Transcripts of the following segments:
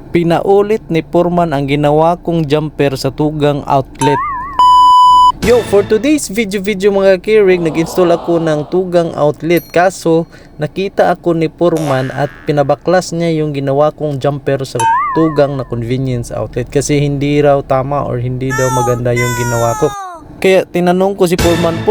Pinaulit ni Foreman ang ginawa kong jumper sa tugang outlet. Yo, for today's video mga ka-rig, nag-install ako ng tugang outlet, kaso nakita ako ni Foreman at pinabaklas niya yung ginawa kong jumper sa tugang na convenience outlet kasi hindi raw tama or hindi daw maganda yung ginawa ko. Kaya tinanong ko si Foreman,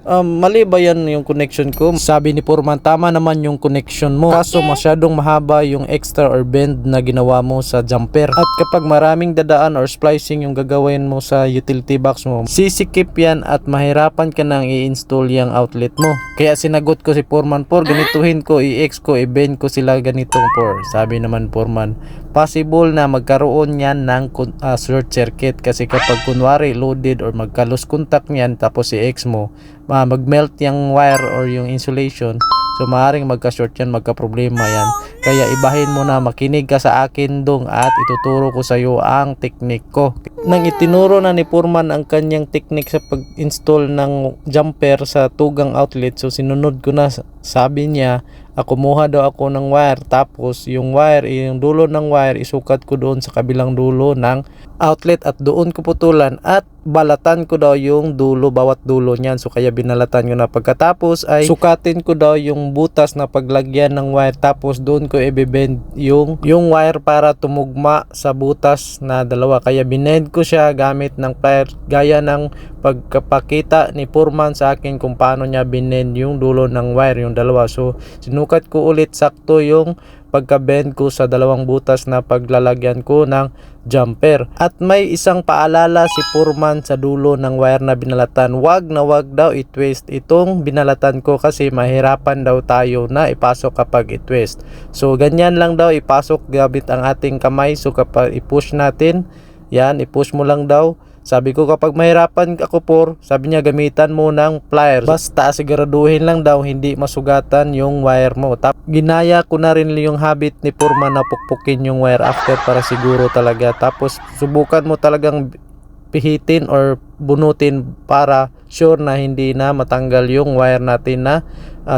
mali ba yan yung connection ko? Sabi ni Foreman, tama naman yung connection mo, kaso masyadong mahaba yung extra or bend na ginawa mo sa jumper. At kapag maraming dadaan or splicing yung gagawin mo sa utility box mo, sisikip yan at mahirapan ka nang i-install yung outlet mo. Kaya sinagot ko si Foreman, ganituhin ko, i-X ko, i-bend ko sila ganitong Sabi naman Foreman, possible na magkaroon yan ng short circuit kasi kapag kunwari loaded or magka-loose contact niyan tapos i-X mo, mag-melt yung wire or yung insulation, so maaaring magka-short yan, magka-problema yan. Kaya ibahin mo na, makinig ka sa akin dong at ituturo ko sa iyo ang technique ko. Nang itinuro na ni Foreman ang kanyang technique sa pag-install ng jumper sa tugang outlet, so sinunod ko na. Sabi niya, kumuha daw ako ng wire, tapos yung wire, yung dulo ng wire isukat ko doon sa kabilang dulo ng outlet at doon ko putulan at balatan ko daw yung dulo, bawat dulo niyan. So kaya binalatan ko na, pagkatapos ay sukatin ko daw yung butas na paglagyan ng wire, tapos doon ko i-bend yung wire para tumugma sa butas na dalawa. Kaya binend ko siya gamit ng pliers, gaya ng pagkapakita ni Foreman sa akin kung paano niya binend yung dulo ng wire, yung dalawa. So sinukat ko ulit sakto yung pagka-bend ko sa dalawang butas na paglalagyan ko ng jumper. At may isang paalala si Foreman sa dulo ng wire na binalatan, wag daw i-twist itong binalatan ko kasi mahirapan daw tayo na ipasok kapag i-twist. So ganyan lang daw ipasok gamit ang ating kamay. So kapag i-push natin, yan, i-push mo lang daw. Sabi ko kapag mahirapan ako sabi niya gamitan mo ng pliers. Basta siguraduhin lang daw hindi masugatan yung wire mo. Ginaya ko na rin yung habit ni Foreman na pukpukin yung wire after para siguro talaga. Tapos subukan mo talagang pihitin or bunutin para sure na hindi na matanggal yung wire natin na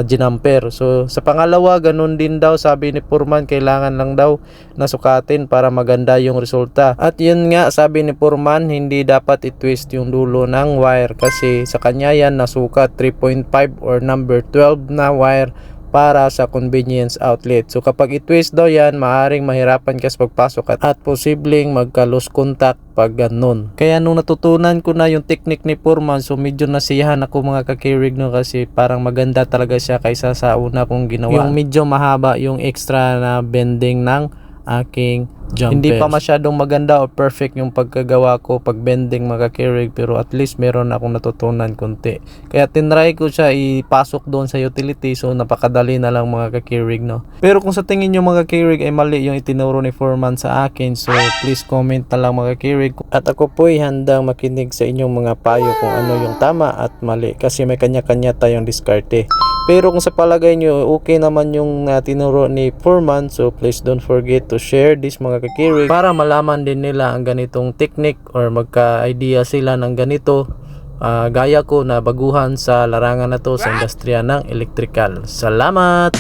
ginamper. So sa pangalawa ganun din daw, sabi ni Foreman, kailangan lang daw nasukatin para maganda yung resulta. At yun nga, sabi ni Foreman, hindi dapat i-twist yung dulo ng wire kasi sa kanya yan nasukat 3.5 or number 12 na wire para sa convenience outlet. So kapag i-twist daw yan, maaaring mahirapan ka sa pagpasok at posibleng magka-loose contact pag ganun. Kaya nung natutunan ko na yung technique ni Foreman, so medyo nasiyahan ako mga ka-K-Rig, no, kasi parang maganda talaga siya kaysa sa una kong ginawa. Yung medyo mahaba yung extra na bending ng aking jumper. Hindi pa masyadong maganda o perfect yung pagkagawa ko pag bending mga ka-K-Rig, pero at least meron akong natutunan konti. Kaya tinry ko siya ipasok doon sa utility, so napakadali na lang mga ka-K-Rig, no. Pero kung sa tingin nyo mga ka-K-Rig ay mali yung itinuro ni Foreman sa akin, so please comment na lang mga ka-K-Rig. At ako po'y handang makinig sa inyong mga payo kung ano yung tama at mali kasi may kanya-kanya tayong diskarte. Pero kung sa palagay nyo okay naman yung tinuro ni Foreman, so please don't forget to share this mga ka-K-Rig para malaman din nila ang ganitong technique or magka-idea sila ng ganito gaya ko na baguhan sa larangan na to sa industriya ng electrical. Salamat!